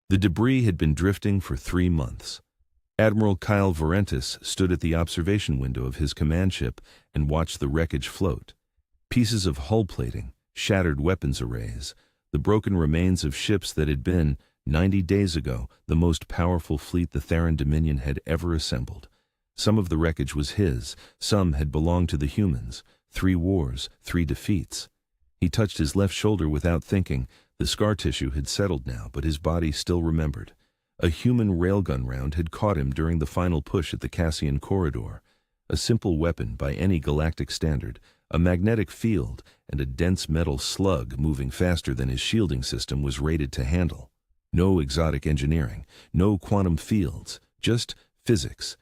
The debris had been drifting for 3 months. Admiral Kael Vorentis stood at the observation window of his command ship and watched the wreckage float. Pieces of hull plating, shattered weapons arrays, the broken remains of ships that had been, 90 days ago, the most powerful fleet the Theran Dominion had ever assembled. Some of the wreckage was his, some had belonged to the humans. 3 wars, 3 defeats. He touched his left shoulder without thinking. The scar tissue had settled now, but his body still remembered. A human railgun round had caught him during the final push at the Cassian corridor. A simple weapon by any galactic standard, a magnetic field, and a dense metal slug moving faster than his shielding system was rated to handle. No exotic engineering, no quantum fields, just physics,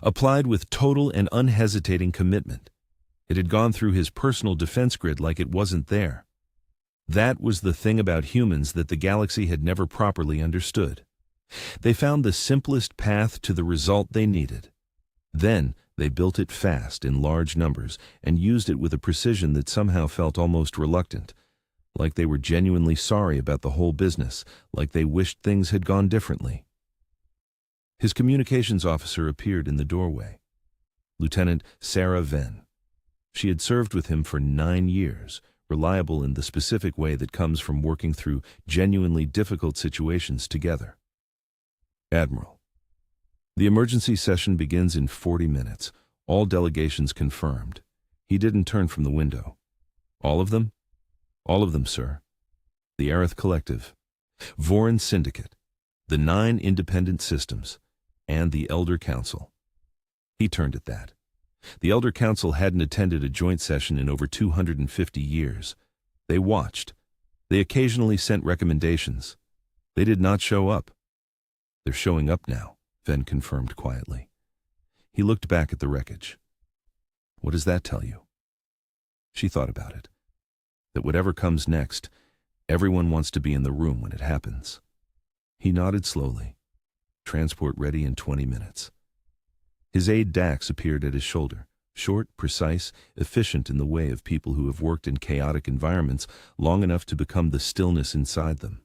applied with total and unhesitating commitment. It had gone through his personal defense grid like it wasn't there. That was the thing about humans that the galaxy had never properly understood. They found the simplest path to the result they needed. Then they built it fast in large numbers and used it with a precision that somehow felt almost reluctant, like they were genuinely sorry about the whole business, like they wished things had gone differently. His communications officer appeared in the doorway. Lieutenant Sarah Venn. She had served with him for 9 years, reliable in the specific way that comes from working through genuinely difficult situations together. Admiral. The emergency session begins in 40 minutes. All delegations confirmed. He didn't turn from the window. All of them? All of them, sir. The Orveth Collective, Voren Syndicate, the 9 independent systems, and the Elder Council. He turned at that. The Elder Council hadn't attended a joint session in over 250 years. They watched. They occasionally sent recommendations. They did not show up. They're showing up now, Venn confirmed quietly. He looked back at the wreckage. What does that tell you? She thought about it. That whatever comes next, everyone wants to be in the room when it happens. He nodded slowly. Transport ready in 20 minutes. His aide Dax appeared at his shoulder, short, precise, efficient in the way of people who have worked in chaotic environments long enough to become the stillness inside them.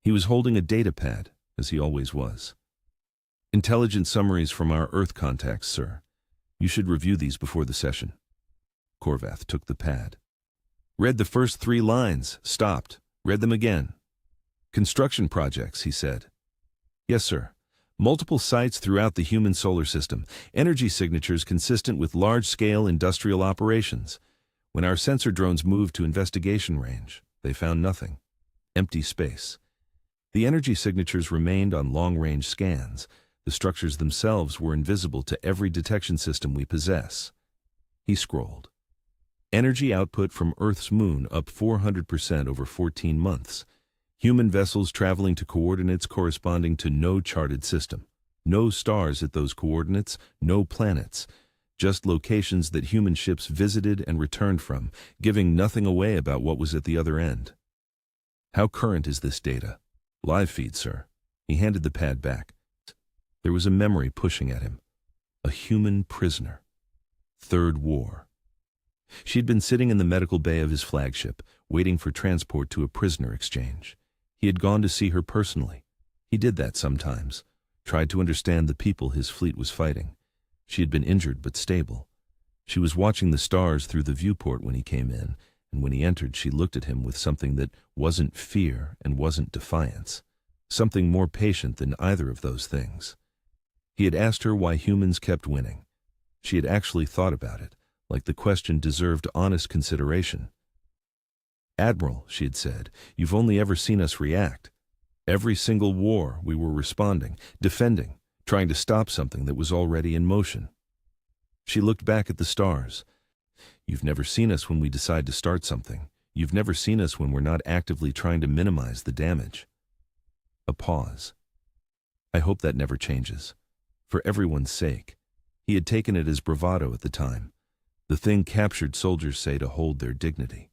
He was holding a data pad, as he always was. Intelligence summaries from our Earth contacts, sir. You should review these before the session. Korvath took the pad. Read the first 3 lines, stopped, read them again. Construction projects, he said. Yes, sir. Multiple sites throughout the human solar system, energy signatures consistent with large-scale industrial operations. When our sensor drones moved to investigation range, they found nothing. Empty space. The energy signatures remained on long-range scans. The structures themselves were invisible to every detection system we possess. He scrolled. Energy output from Earth's moon up 400% over 14 months. Human vessels traveling to coordinates corresponding to no charted system. No stars at those coordinates, no planets. Just locations that human ships visited and returned from, giving nothing away about what was at the other end. How current is this data? Live feed, sir. He handed the pad back. There was a memory pushing at him. A human prisoner. 3rd War. She'd been sitting in the medical bay of his flagship, waiting for transport to a prisoner exchange. He had gone to see her personally. He did that sometimes, tried to understand the people his fleet was fighting. She had been injured but stable. She was watching the stars through the viewport when he came in, and when he entered she looked at him with something that wasn't fear and wasn't defiance. Something more patient than either of those things. He had asked her why humans kept winning. She had actually thought about it, like the question deserved honest consideration. Admiral, she had said, you've only ever seen us react. Every single war we were responding, defending, trying to stop something that was already in motion. She looked back at the stars. You've never seen us when we decide to start something. You've never seen us when we're not actively trying to minimize the damage. A pause. I hope that never changes. For everyone's sake. He had taken it as bravado at the time. The thing captured soldiers say to hold their dignity.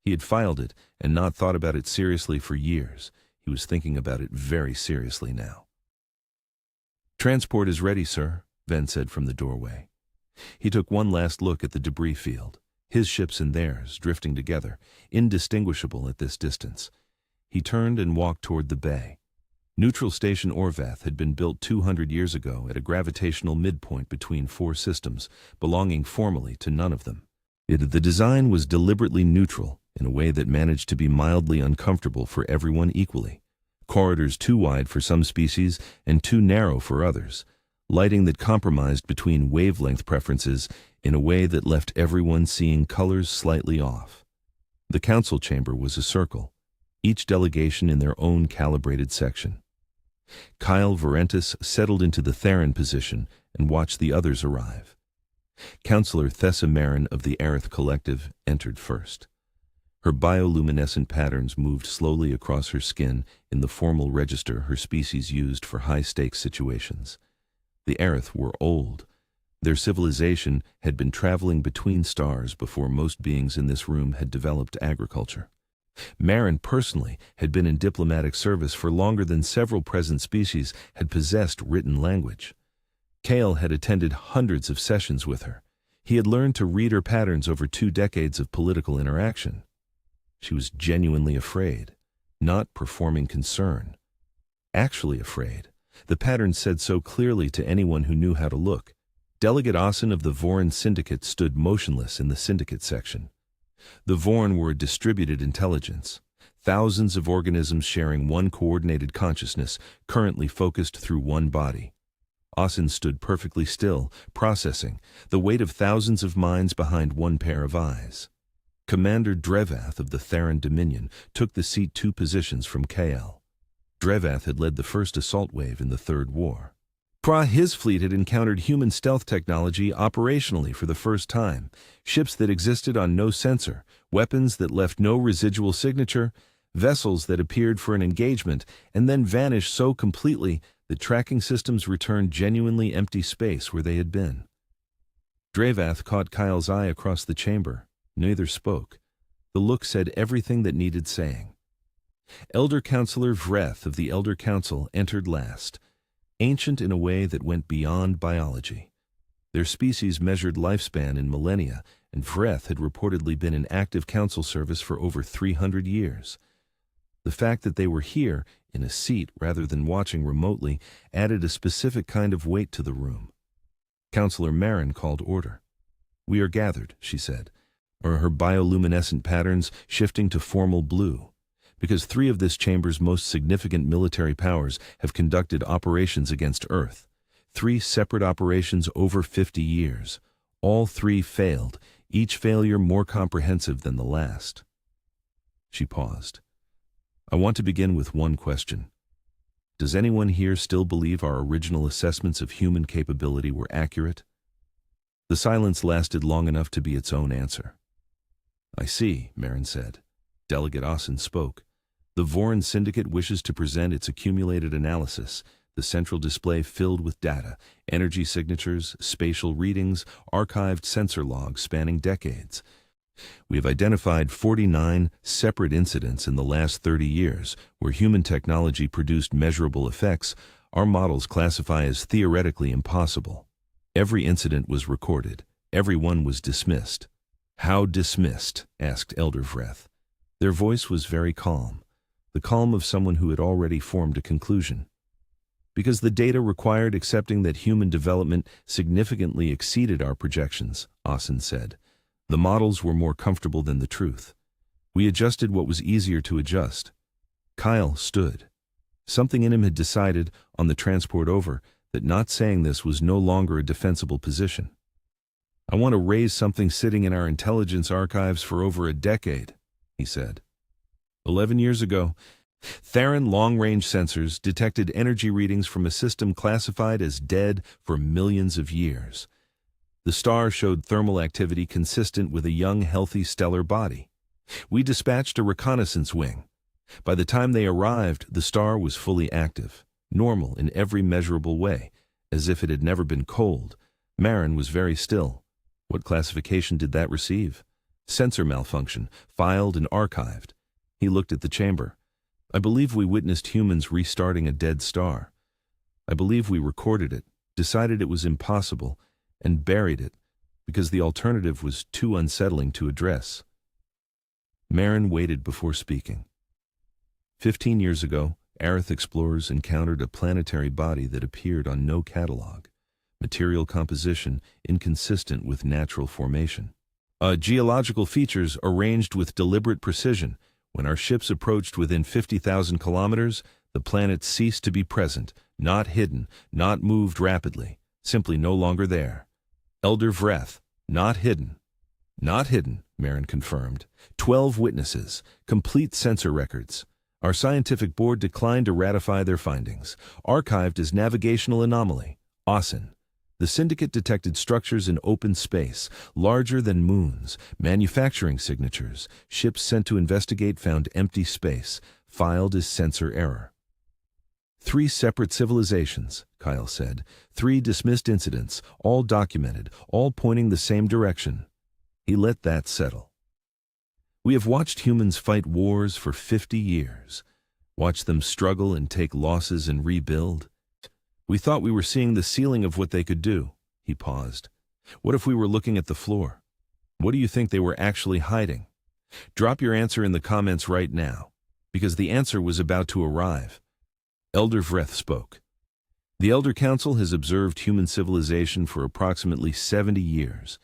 He had filed it and not thought about it seriously for years. He was thinking about it very seriously now. Transport is ready, sir, Venn said from the doorway. He took one last look at the debris field, his ships and theirs drifting together, indistinguishable at this distance. He turned and walked toward the bay. Neutral Station Orveth had been built 200 years ago at a gravitational midpoint between four systems, belonging formally to none of them. The design was deliberately neutral, in a way that managed to be mildly uncomfortable for everyone equally. Corridors too wide for some species and too narrow for others. Lighting that compromised between wavelength preferences in a way that left everyone seeing colors slightly off. The council chamber was a circle, each delegation in their own calibrated section. Kael Vorentis settled into the Theron position and watched the others arrive. Counselor Thessa Marin of the Orveth Collective entered first. Her bioluminescent patterns moved slowly across her skin in the formal register her species used for high-stakes situations. The Orveth were old. Their civilization had been traveling between stars before most beings in this room had developed agriculture. Marin personally had been in diplomatic service for longer than several present species had possessed written language. Kael had attended hundreds of sessions with her. He had learned to read her patterns over 2 decades of political interaction. She was genuinely afraid, not performing concern. Actually afraid. The pattern said so clearly to anyone who knew how to look. Delegate Ossen of the Voren Syndicate stood motionless in the Syndicate section. The Voren were a distributed intelligence, thousands of organisms sharing one coordinated consciousness, currently focused through one body. Ossen stood perfectly still, processing, the weight of thousands of minds behind one pair of eyes. Commander Drevath of the Theron Dominion took the seat 2 positions from Kael. Drevath had led the first assault wave in the Third War. His fleet had encountered human stealth technology operationally for the first time, ships that existed on no sensor, weapons that left no residual signature, vessels that appeared for an engagement and then vanished so completely that tracking systems returned genuinely empty space where they had been. Drevath caught Kael's eye across the chamber. Neither spoke. The look said everything that needed saying. Elder Counselor Vreth of the Elder Council entered last, ancient in a way that went beyond biology. Their species measured lifespan in millennia, and Vreth had reportedly been in active council service for over 300 years. The fact that they were here, in a seat rather than watching remotely, added a specific kind of weight to the room. Counselor Marin called order. "We are gathered," she said, or her bioluminescent patterns shifting to formal blue, because 3 of this chamber's most significant military powers have conducted operations against Earth. 3 separate operations over 50 years. All 3 failed, each failure more comprehensive than the last. She paused. "I want to begin with one question. Does anyone here still believe our original assessments of human capability were accurate?" The silence lasted long enough to be its own answer. "I see," Marin said. Delegate Ossen spoke. "The Voren Syndicate wishes to present its accumulated analysis, the central display filled with data, energy signatures, spatial readings, archived sensor logs spanning decades. We have identified 49 separate incidents in the last 30 years where human technology produced measurable effects our models classify as theoretically impossible. Every incident was recorded. Every one was dismissed." "How dismissed?" asked Elder Vreth. Their voice was very calm, the calm of someone who had already formed a conclusion. "Because the data required accepting that human development significantly exceeded our projections," Ossen said. "The models were more comfortable than the truth. We adjusted what was easier to adjust." Kael stood. Something in him had decided, on the transport over, that not saying this was no longer a defensible position. "I want to raise something sitting in our intelligence archives for over a decade," he said. 11 years ago, Theron long-range sensors detected energy readings from a system classified as dead for millions of years. The star showed thermal activity consistent with a young, healthy stellar body. We dispatched a reconnaissance wing. By the time they arrived, the star was fully active, normal in every measurable way, as if it had never been cold. Marin was very still. What classification did that receive? Sensor malfunction, filed and archived. He looked at the chamber. "I believe we witnessed humans restarting a dead star. I believe we recorded it, decided it was impossible, and buried it, because the alternative was too unsettling to address." Marin waited before speaking. 15 years ago, Aerith explorers encountered a planetary body that appeared on no catalog. Material composition inconsistent with natural formation. Geological features arranged with deliberate precision. When our ships approached within 50,000 kilometers, the planet ceased to be present, not hidden, not moved rapidly, simply no longer there. Elder Vreth, not hidden. Not hidden, Marin confirmed. 12 witnesses, complete sensor records. Our scientific board declined to ratify their findings. Archived as navigational anomaly. ASIN. The syndicate detected structures in open space, larger than moons, manufacturing signatures. Ships sent to investigate found empty space, filed as sensor error. 3 separate civilizations, Kael said. 3 dismissed incidents, all documented, all pointing the same direction. He let that settle. We have watched humans fight wars for 50 years, watched them struggle and take losses and rebuild. We thought we were seeing the ceiling of what they could do. He paused. What if we were looking at the floor? What do you think they were actually hiding? Drop your answer in the comments right now, because the answer was about to arrive. Elder Vreth spoke. The Elder Council has observed human civilization for approximately 70 years.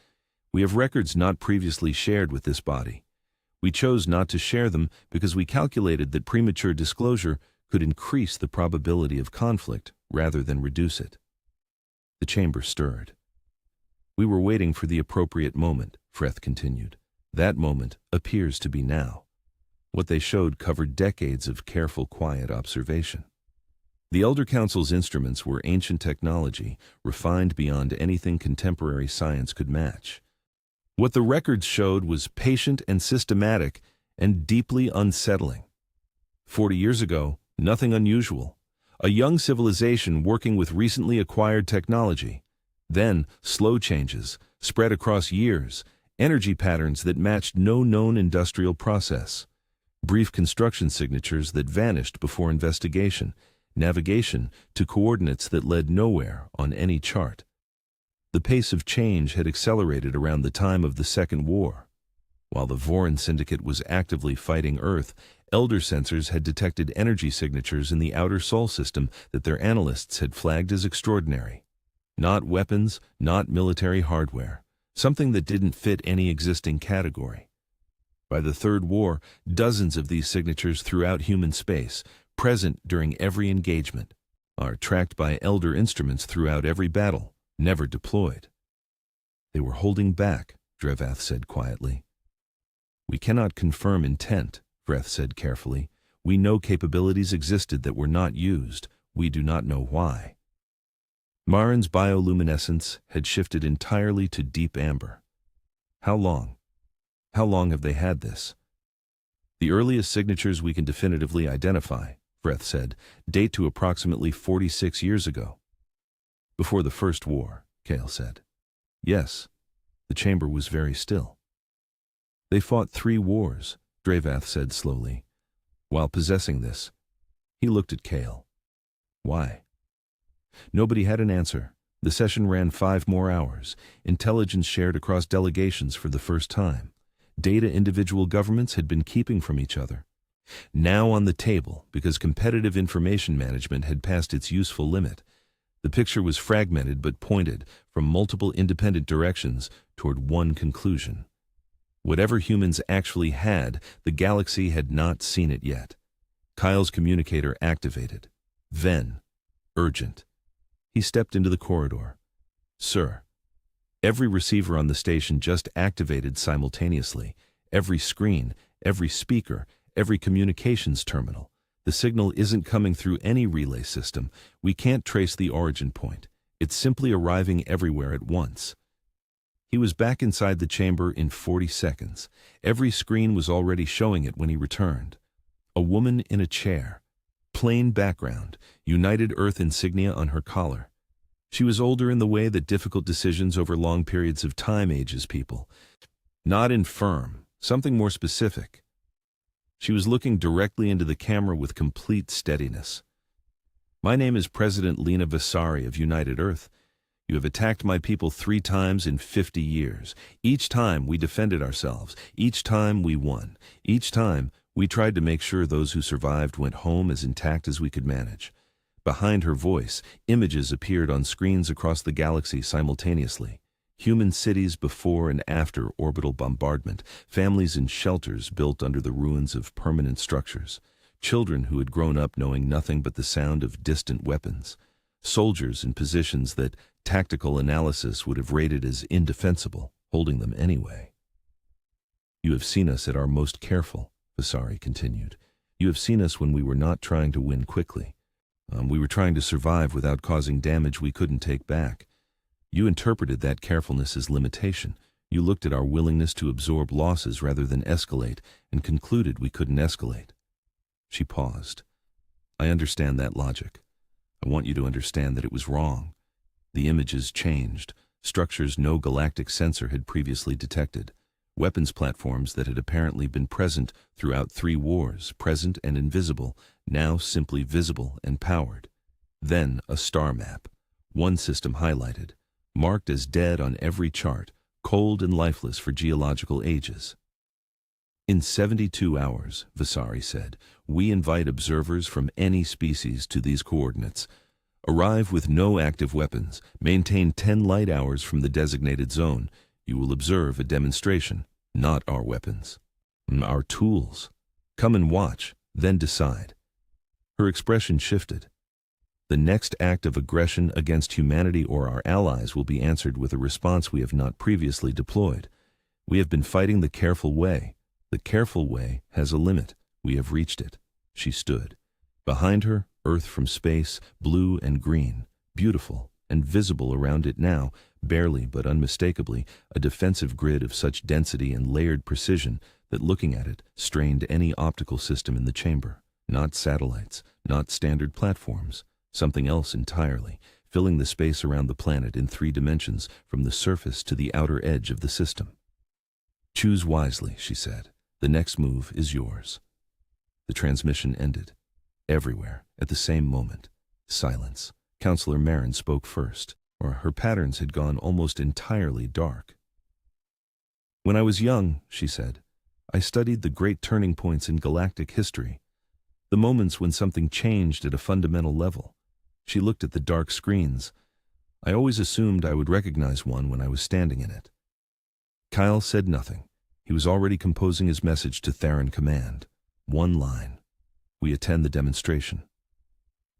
We have records not previously shared with this body. We chose not to share them because we calculated that premature disclosure could increase the probability of conflict rather than reduce it. The chamber stirred. We were waiting for the appropriate moment, Vreth continued. That moment appears to be now. What they showed covered decades of careful, quiet observation. The Elder Council's instruments were ancient technology, refined beyond anything contemporary science could match. What the records showed was patient and systematic and deeply unsettling. 40 years ago, nothing unusual. A young civilization working with recently acquired technology. Then, slow changes, spread across years, energy patterns that matched no known industrial process. Brief construction signatures that vanished before investigation, navigation to coordinates that led nowhere on any chart. The pace of change had accelerated around the time of the Second War. While the Voren Syndicate was actively fighting Earth, Elder sensors had detected energy signatures in the outer Sol system that their analysts had flagged as extraordinary. Not weapons, not military hardware, something that didn't fit any existing category. By the Third War, dozens of these signatures throughout human space, present during every engagement, are tracked by Elder instruments throughout every battle, never deployed. They were holding back, Drevath said quietly. We cannot confirm intent, Vreth said carefully. We know capabilities existed that were not used. We do not know why. Marin's bioluminescence had shifted entirely to deep amber. How long? How long have they had this? The earliest signatures we can definitively identify, Vreth said, date to approximately 46 years ago. Before the First War, Kael said. Yes, the chamber was very still. They fought 3 wars, Drevath said slowly. While possessing this, he looked at Kael. Why? Nobody had an answer. The session ran 5 more hours. Intelligence shared across delegations for the first time. Data individual governments had been keeping from each other. Now on the table, because competitive information management had passed its useful limit. The picture was fragmented but pointed from multiple independent directions toward one conclusion. Whatever humans actually had, the galaxy had not seen it yet. Kael's communicator activated. Then, urgent. He stepped into the corridor. Sir, every receiver on the station just activated simultaneously. Every screen, every speaker, every communications terminal. The signal isn't coming through any relay system. We can't trace the origin point. It's simply arriving everywhere at once. He was back inside the chamber in 40 seconds. Every screen was already showing it when he returned. A woman in a chair. Plain background, United Earth insignia on her collar. She was older in the way that difficult decisions over long periods of time ages people. Not infirm, something more specific. She was looking directly into the camera with complete steadiness. My name is President Lena Vasari of United Earth. You have attacked my people 3 times in 50 years. Each time we defended ourselves. Each time we won. Each time We tried to make sure those who survived went home as intact as we could manage. Behind her voice, images appeared on screens across the galaxy simultaneously. Human cities before and after orbital bombardment, families in shelters built under the ruins of permanent structures, children who had grown up knowing nothing but the sound of distant weapons, soldiers in positions that tactical analysis would have rated as indefensible, holding them anyway. "You have seen us at our most careful," Vasari continued. "You have seen us when we were not trying to win quickly. We were trying to survive without causing damage we couldn't take back. You interpreted that carefulness as limitation. You looked at our willingness to absorb losses rather than escalate and concluded we couldn't escalate." She paused. "I understand that logic. I want you to understand that it was wrong. The images changed, structures no galactic sensor had previously detected, weapons platforms that had apparently been present throughout 3 wars, present and invisible, now simply visible and powered. Then a star map, one system highlighted, marked as dead on every chart, cold and lifeless for geological ages. In 72 hours, Vasari said, we invite observers from any species to these coordinates. Arrive with no active weapons, maintain 10 light hours from the designated zone. You will observe a demonstration, not our weapons, our tools. Come and watch, then decide. Her expression shifted. The next act of aggression against humanity or our allies will be answered with a response we have not previously deployed. We have been fighting the careful way. The careful way has a limit. We have reached it. She stood. Behind her, Earth from space, blue and green, beautiful and visible around it now, barely but unmistakably, a defensive grid of such density and layered precision that looking at it strained any optical system in the chamber. Not satellites, not standard platforms, something else entirely, filling the space around the planet in 3 dimensions from the surface to the outer edge of the system. Choose wisely, she said. The next move is yours. The transmission ended. Everywhere, at the same moment, silence. Counselor Marin spoke first, or her patterns had gone almost entirely dark. When I was young, she said, I studied the great turning points in galactic history, the moments when something changed at a fundamental level. She looked at the dark screens. I always assumed I would recognize one when I was standing in it. Kael said nothing. He was already composing his message to Theron Command. 1 line. We attend the demonstration.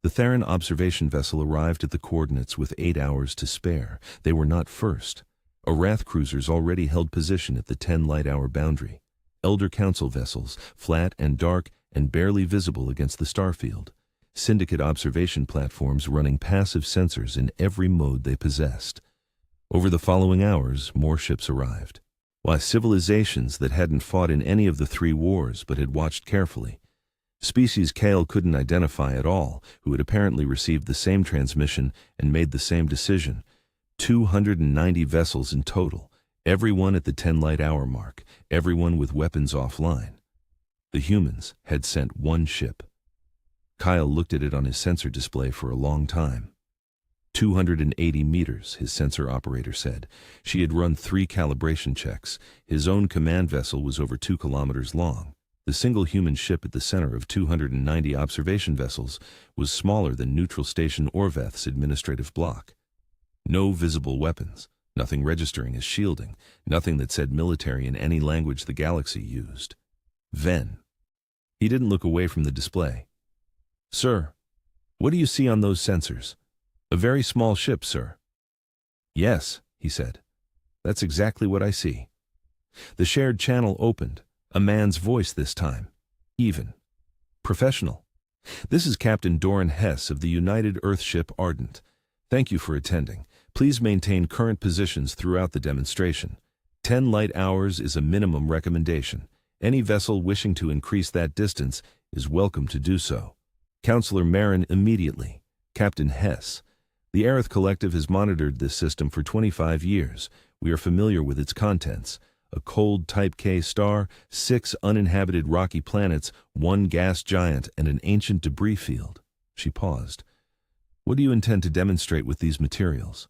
The Theron observation vessel arrived at the coordinates with 8 hours to spare. They were not first. Orveth cruisers already held position at the 10 light-hour boundary. Elder Council vessels, flat and dark and barely visible against the starfield. Syndicate observation platforms running passive sensors in every mode they possessed. Over the following hours, more ships arrived. Why, civilizations that hadn't fought in any of the 3 wars but had watched carefully. Species Kael couldn't identify at all, who had apparently received the same transmission and made the same decision. 290 vessels in total, everyone at the 10 light-hour mark, everyone with weapons offline. The humans had sent 1 ship. Kael looked at it on his sensor display for a long time. 280 meters, his sensor operator said. She had run 3 calibration checks. His own command vessel was over 2 kilometers long. The single human ship at the center of 290 observation vessels was smaller than Neutral Station Orveth's administrative block. No visible weapons, nothing registering as shielding, nothing that said military in any language the galaxy used. Ven. He didn't look away from the display. Sir, what do you see on those sensors? A very small ship, sir. Yes, he said. That's exactly what I see. The shared channel opened. A man's voice this time. Even. Professional. This is Captain Doran Hess of the United Earthship Ardent. Thank you for attending. Please maintain current positions throughout the demonstration. 10 light hours is a minimum recommendation. Any vessel wishing to increase that distance is welcome to do so. Counselor Marin immediately. Captain Hess. The Aerith Collective has monitored this system for 25 years. We are familiar with its contents. A cold Type K star, 6 uninhabited rocky planets, 1 gas giant, and an ancient debris field. She paused. What do you intend to demonstrate with these materials?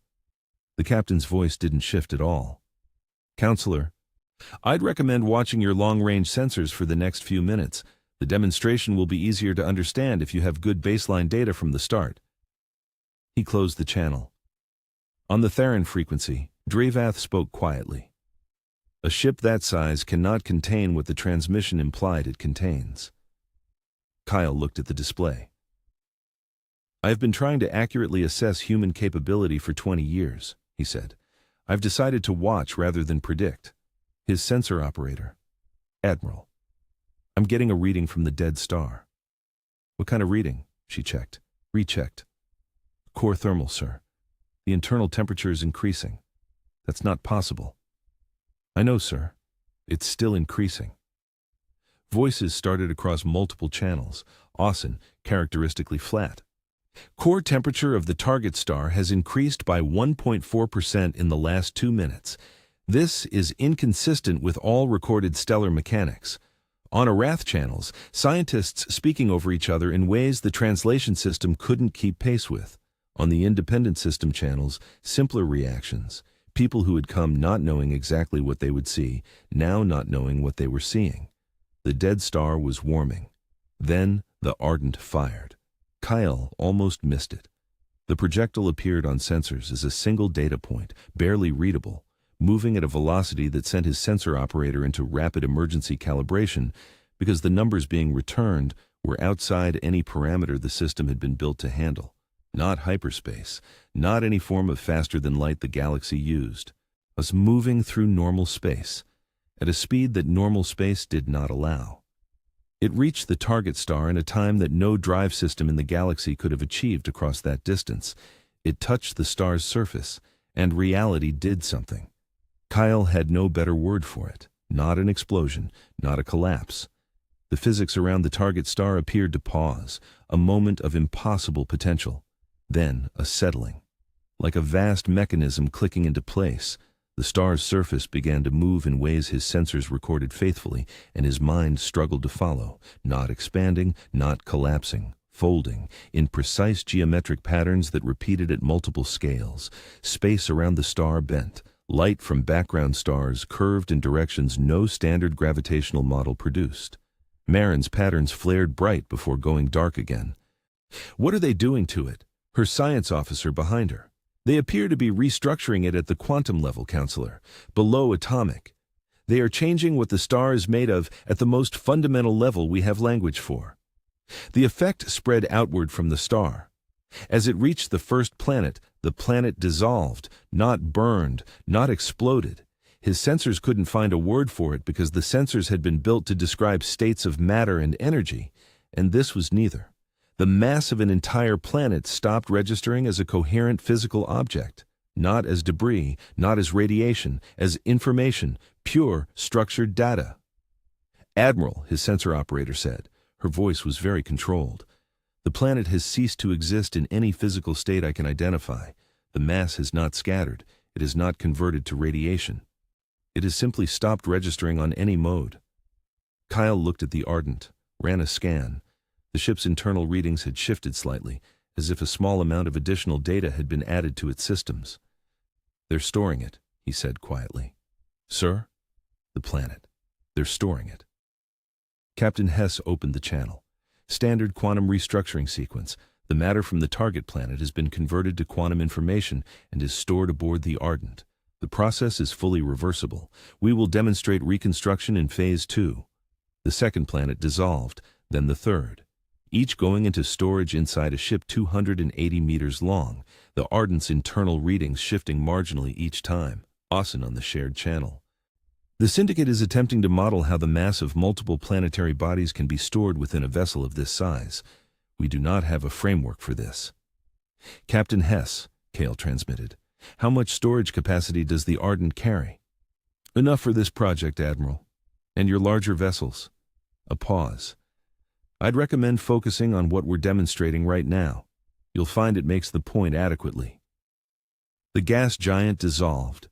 The captain's voice didn't shift at all. Counselor, I'd recommend watching your long-range sensors for the next few minutes. The demonstration will be easier to understand if you have good baseline data from the start. He closed the channel. On the Theron frequency, Dravath spoke quietly. A ship that size cannot contain what the transmission implied it contains. Kael looked at the display. I've been trying to accurately assess human capability for 20 years, he said. I've decided to watch rather than predict. His sensor operator. Admiral. I'm getting a reading from the dead star. What kind of reading? She checked. Rechecked. Core thermal, sir. The internal temperature is increasing. That's not possible. I know, sir. It's still increasing. Voices started across multiple channels, Austin, characteristically flat. Core temperature of the target star has increased by 1.4% in the last 2 minutes. This is inconsistent with all recorded stellar mechanics. On Arath channels, scientists speaking over each other in ways the translation system couldn't keep pace with. On the independent system channels, simpler reactions. People who had come not knowing exactly what they would see, now not knowing what they were seeing. The dead star was warming. Then the Ardent fired. Kael almost missed it. The projectile appeared on sensors as a single data point, barely readable, moving at a velocity that sent his sensor operator into rapid emergency calibration because the numbers being returned were outside any parameter the system had been built to handle. Not hyperspace, not any form of faster-than-light the galaxy used. Us moving through normal space, at a speed that normal space did not allow. It reached the target star in a time that no drive system in the galaxy could have achieved across that distance. It touched the star's surface, and reality did something. Kael had no better word for it. Not an explosion, not a collapse. The physics around the target star appeared to pause, a moment of impossible potential. Then a settling. Like a vast mechanism clicking into place, the star's surface began to move in ways his sensors recorded faithfully, and his mind struggled to follow, not expanding, not collapsing, folding, in precise geometric patterns that repeated at multiple scales. Space around the star bent. Light from background stars curved in directions no standard gravitational model produced. Marin's patterns flared bright before going dark again. What are they doing to it? Her science officer behind her. They appear to be restructuring it at the quantum level, Counselor, below atomic. They are changing what the star is made of at the most fundamental level we have language for. The effect spread outward from the star. As it reached the first planet, the planet dissolved, not burned, not exploded. His sensors couldn't find a word for it because the sensors had been built to describe states of matter and energy, and this was neither. The mass of an entire planet stopped registering as a coherent physical object, not as debris, not as radiation, as information, pure, structured data. Admiral, his sensor operator said. Her voice was very controlled. The planet has ceased to exist in any physical state I can identify. The mass has not scattered. It has not converted to radiation. It has simply stopped registering on any mode. Kael looked at the Ardent, ran a scan. The ship's internal readings had shifted slightly, as if a small amount of additional data had been added to its systems. They're storing it, he said quietly. Sir? The planet. They're storing it. Captain Hess opened the channel. Standard quantum restructuring sequence. The matter from the target planet has been converted to quantum information and is stored aboard the Ardent. The process is fully reversible. We will demonstrate reconstruction in Phase 2. The second planet dissolved, then the third. Each going into storage inside a ship 280 meters long, the Ardent's internal readings shifting marginally each time, Austin on the shared channel. The Syndicate is attempting to model how the mass of multiple planetary bodies can be stored within a vessel of this size. We do not have a framework for this. Captain Hess, Kael transmitted, how much storage capacity does the Ardent carry? Enough for this project, Admiral. And your larger vessels? A pause. I'd recommend focusing on what we're demonstrating right now. You'll find it makes the point adequately. The gas giant dissolved.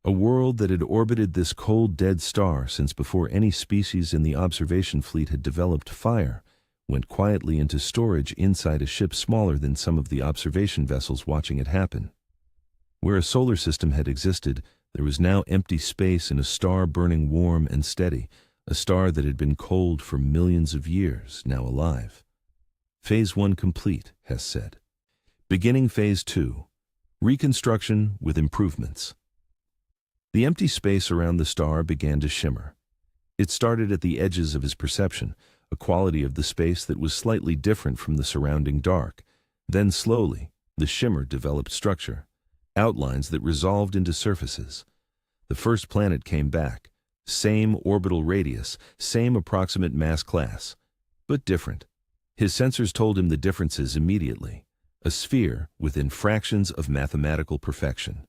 A world that had orbited this cold, dead star since before any species in the observation fleet had developed fire, went quietly into storage inside a ship smaller than some of the observation vessels watching it happen. Where a solar system had existed, There was now empty space in a star burning warm and steady, a star that had been cold for millions of years, now alive. Phase 1 complete, Hess said. Beginning Phase 2. Reconstruction with improvements. The empty space around the star began to shimmer. It started at the edges of his perception, a quality of the space that was slightly different from the surrounding dark. Then slowly, the shimmer developed structure, outlines that resolved into surfaces. The first planet came back, same orbital radius, same approximate mass class, but different. His sensors told him the differences immediately. A sphere within fractions of mathematical perfection.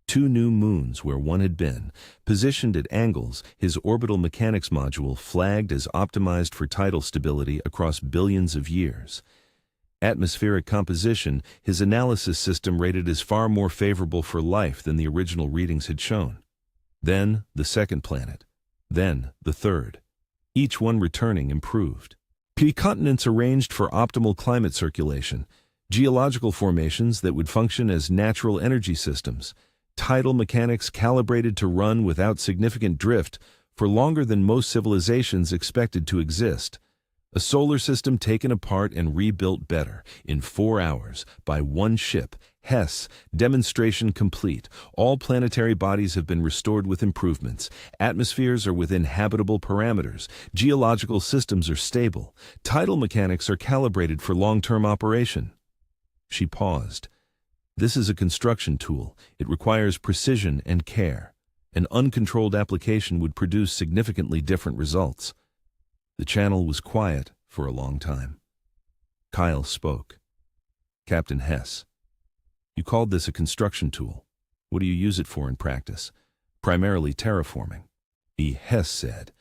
2 new moons where one had been, positioned at angles, his orbital mechanics module flagged as optimized for tidal stability across billions of years. Atmospheric composition, his analysis system rated as far more favorable for life than the original readings had shown. Then the second planet. Then the third. Each one returning improved. Continents arranged for optimal climate circulation, geological formations that would function as natural energy systems, tidal mechanics calibrated to run without significant drift for longer than most civilizations expected to exist. A solar system taken apart and rebuilt better, in 4 hours, by one ship. Hess, demonstration complete. All planetary bodies have been restored with improvements. Atmospheres are within habitable parameters. Geological systems are stable. Tidal mechanics are calibrated for long-term operation. She paused. This is a construction tool. It requires precision and care. An uncontrolled application would produce significantly different results. The channel was quiet for a long time. Kael spoke. Captain Hess, you called this a construction tool. What do you use it for in practice? Primarily terraforming. Hess said,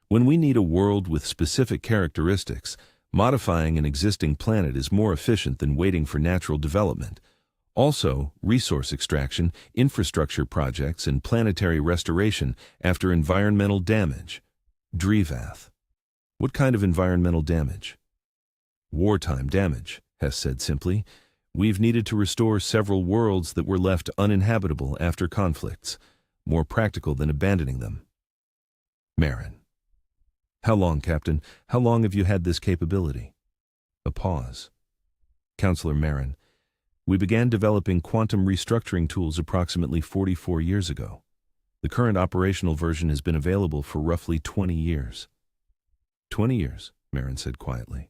when we need a world with specific characteristics, modifying an existing planet is more efficient than waiting for natural development. Also, resource extraction, infrastructure projects, and planetary restoration after environmental damage. Drevath. What kind of environmental damage? Wartime damage, Hess said simply. We've needed to restore several worlds that were left uninhabitable after conflicts, more practical than abandoning them. Marin. How long, Captain? How long have you had this capability? A pause. Counselor Marin, we began developing quantum restructuring tools approximately 44 years ago. The current operational version has been available for roughly 20 years. 20 years, Marin said quietly.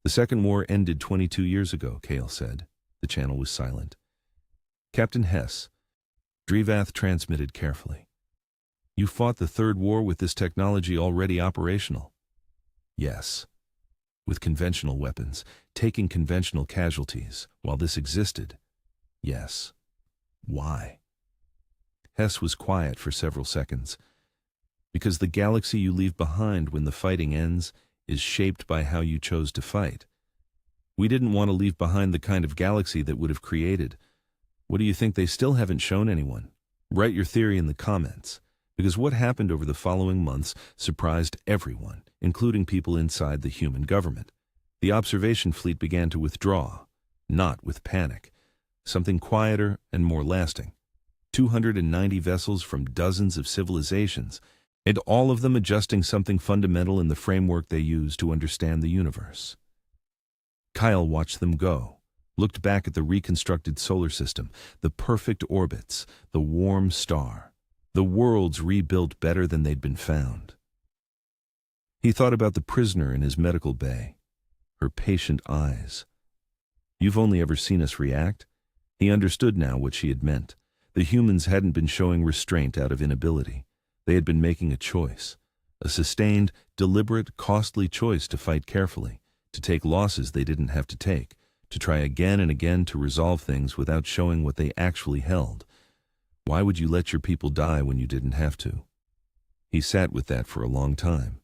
The Second War ended 22 years ago, Kael said. The channel was silent. Captain Hess, Drevath transmitted carefully. You fought the Third War with this technology already operational? Yes. With conventional weapons, taking conventional casualties, while this existed? Yes. Why? Hess was quiet for several seconds. Because the galaxy you leave behind when the fighting ends is shaped by how you chose to fight. We didn't want to leave behind the kind of galaxy that would have created. What do you think they still haven't shown anyone? Write your theory in the comments, because what happened over the following months surprised everyone, including people inside the human government. The observation fleet began to withdraw, not with panic. Something quieter and more lasting. 290 vessels from dozens of civilizations, and all of them adjusting something fundamental in the framework they use to understand the universe. Kael watched them go, looked back at the reconstructed solar system, the perfect orbits, the warm star, the worlds rebuilt better than they'd been found. He thought about the prisoner in his medical bay, her patient eyes. You've only ever seen us react? He understood now what she had meant. The humans hadn't been showing restraint out of inability. They had been making a choice, a sustained, deliberate, costly choice to fight carefully, to take losses they didn't have to take, to try again and again to resolve things without showing what they actually held. Why would you let your people die when you didn't have to? He sat with that for a long time.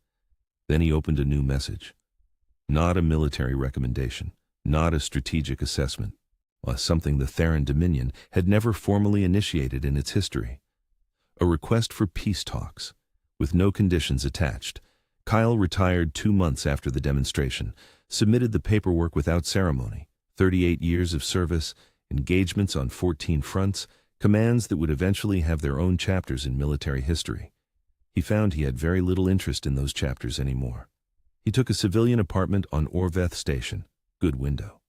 Then he opened a new message. Not a military recommendation, not a strategic assessment, something the Theran Dominion had never formally initiated in its history. A request for peace talks, with no conditions attached. Kael retired 2 months after the demonstration, submitted the paperwork without ceremony. 38 years of service, engagements on 14 fronts, commands that would eventually have their own chapters in military history. He found he had very little interest in those chapters anymore. He took a civilian apartment on Orveth Station, good window.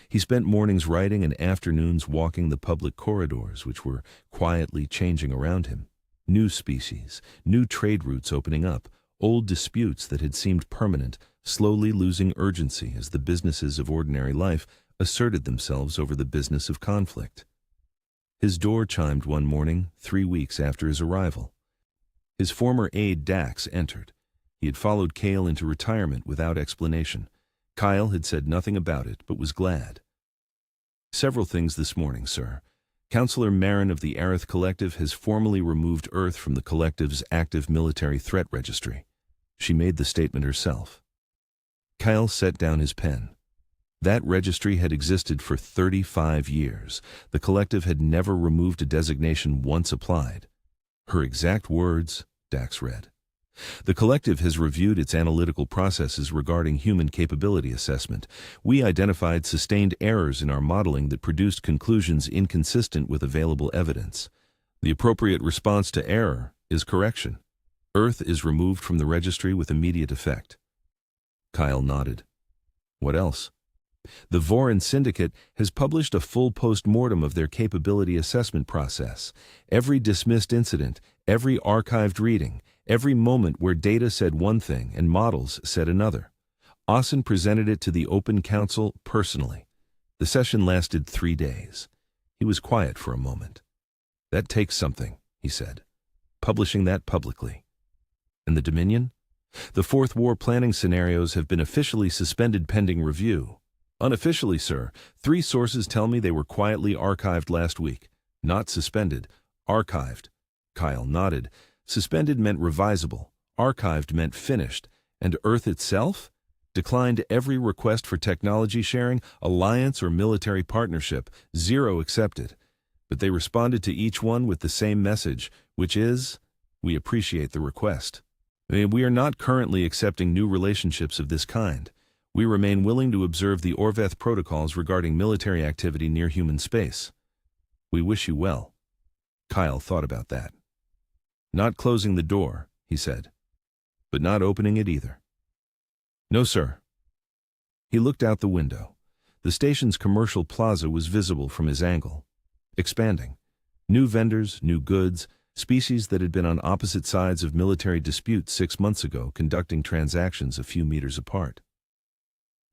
He spent mornings writing and afternoons walking the public corridors which were quietly changing around him. New species, new trade routes opening up, old disputes that had seemed permanent, slowly losing urgency as the businesses of ordinary life asserted themselves over the business of conflict. His door chimed one morning, 3 weeks after his arrival. His former aide Dax entered. He had followed Kael into retirement without explanation. Kael had said nothing about it, but was glad. "Several things this morning, sir. Councillor Marin of the Orveth Collective has formally removed Earth from the Collective's active military threat registry." She made the statement herself. Kael set down his pen. That registry had existed for 35 years. The Collective had never removed a designation once applied. Her exact words, Dax read. "The Collective has reviewed its analytical processes regarding human capability assessment. We identified sustained errors in our modeling that produced conclusions inconsistent with available evidence. The appropriate response to error is correction. Earth is removed from the registry with immediate effect." Kael nodded. "What else?" "The Voren Syndicate has published a full post-mortem of their capability assessment process. Every dismissed incident, every archived reading, every moment where data said one thing and models said another. Ossen presented it to the Open Council personally. The session lasted 3 days. He was quiet for a moment. "That takes something," he said. "Publishing that publicly." "And the Dominion?" "The Fourth War planning scenarios have been officially suspended pending review." "Unofficially, sir. 3 sources tell me they were quietly archived last week. Not suspended. Archived." Kael nodded. Suspended meant revisable. Archived meant finished. And Earth itself? Declined every request for technology sharing, alliance, or military partnership. 0 accepted. But they responded to each one with the same message, which is, "We appreciate the request. We are not currently accepting new relationships of this kind. We remain willing to observe the Orveth Protocols regarding military activity near human space. We wish you well." Kael thought about that. "Not closing the door," he said, "but not opening it either." "No, sir." He looked out the window. The station's commercial plaza was visible from his angle. Expanding. New vendors, new goods, species that had been on opposite sides of military disputes 6 months ago conducting transactions a few meters apart.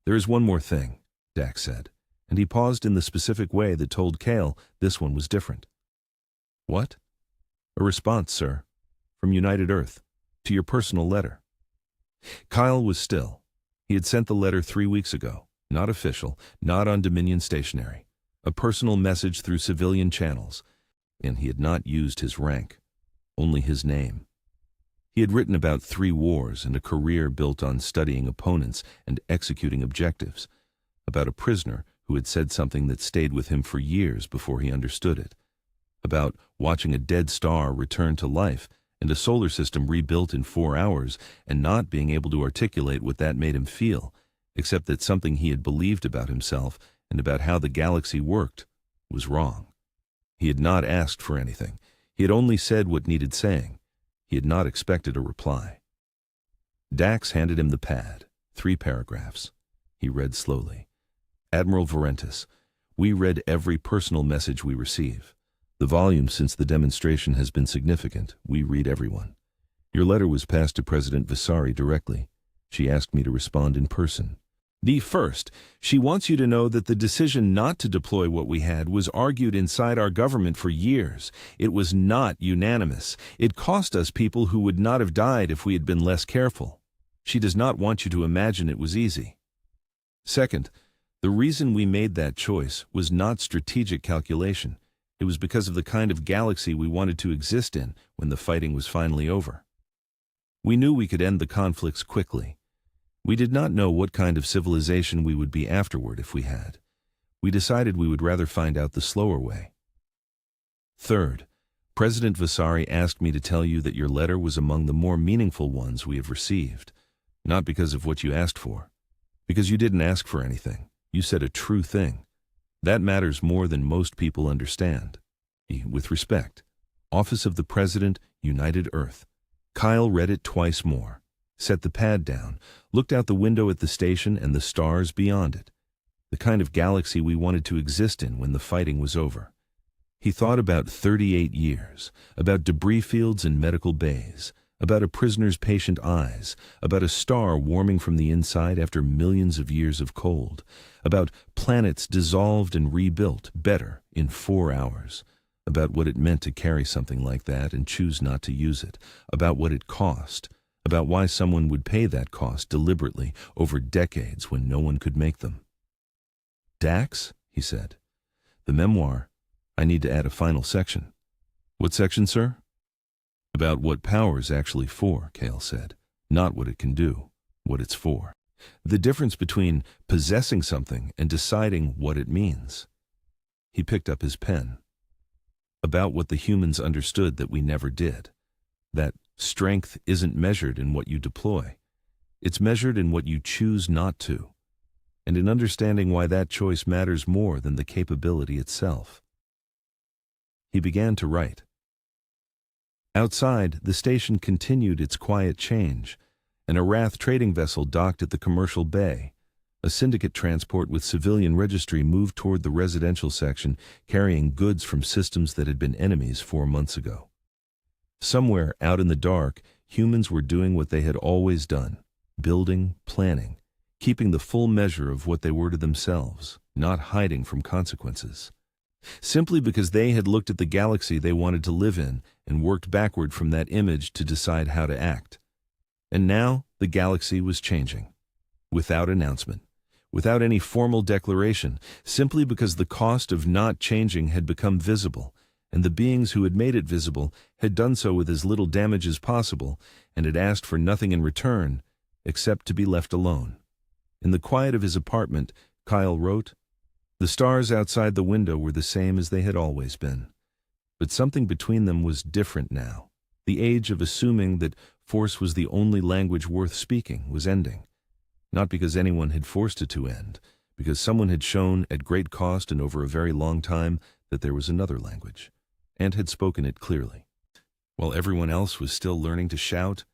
"There is one more thing," Dax said, and he paused in the specific way that told Kael this one was different. "What?" "A response, sir, from United Earth, to your personal letter." Kael was still. He had sent the letter 3 weeks ago, not official, not on Dominion stationery, a personal message through civilian channels, and he had not used his rank, only his name. He had written about 3 wars and a career built on studying opponents and executing objectives, about a prisoner who had said something that stayed with him for years before he understood it, about watching a dead star return to life and a solar system rebuilt in 4 hours and not being able to articulate what that made him feel, except that something he had believed about himself and about how the galaxy worked was wrong. He had not asked for anything. He had only said what needed saying. He had not expected a reply. Dax handed him the pad, 3 paragraphs. He read slowly. "Admiral Vorentis, we read every personal message we receive. The volume since the demonstration has been significant. We read everyone. Your letter was passed to President Vasari directly. She asked me to respond in person. First, she wants you to know that the decision not to deploy what we had was argued inside our government for years. It was not unanimous. It cost us people who would not have died if we had been less careful. She does not want you to imagine it was easy. Second, the reason we made that choice was not strategic calculation. It was because of the kind of galaxy we wanted to exist in when the fighting was finally over. We knew we could end the conflicts quickly. We did not know what kind of civilization we would be afterward if we had. We decided we would rather find out the slower way. Third, President Vasari asked me to tell you that your letter was among the more meaningful ones we have received, not because of what you asked for, because you didn't ask for anything. You said a true thing. That matters more than most people understand. With respect, Office of the President, United Earth. Kyle read it twice more, set the pad down, looked out the window at the station and the stars beyond it. The kind of galaxy we wanted to exist in when the fighting was over. He thought about 38 years, about debris fields and medical bays, about a prisoner's patient eyes, about a star warming from the inside after millions of years of cold, about planets dissolved and rebuilt better in 4 hours, about what it meant to carry something like that and choose not to use it, about what it cost, about why someone would pay that cost deliberately over decades when no one could make them. Dax, he said. The memoir. I need to add a final section. What section, sir? About what power is actually for, Kael said. Not what it can do, what it's for. The difference between possessing something and deciding what it means. He picked up his pen. About what the humans understood that we never did. That strength isn't measured in what you deploy. It's measured in what you choose not to. And in understanding why that choice matters more than the capability itself. He began to write. Outside, the station continued its quiet change. An Orveth trading vessel docked at the commercial bay. A syndicate transport with civilian registry moved toward the residential section, carrying goods from systems that had been enemies 4 months ago. Somewhere out in the dark, humans were doing what they had always done, building, planning, keeping the full measure of what they were to themselves, not hiding from consequences. Simply because they had looked at the galaxy they wanted to live in and worked backward from that image to decide how to act. And now the galaxy was changing, without announcement, without any formal declaration, simply because the cost of not changing had become visible, and the beings who had made it visible had done so with as little damage as possible and had asked for nothing in return except to be left alone. In the quiet of his apartment, Kyle wrote, the stars outside the window were the same as they had always been. But something between them was different now. The age of assuming that force was the only language worth speaking was ending. Not because anyone had forced it to end, because someone had shown at great cost and over a very long time that there was another language, and had spoken it clearly. While everyone else was still learning to shout,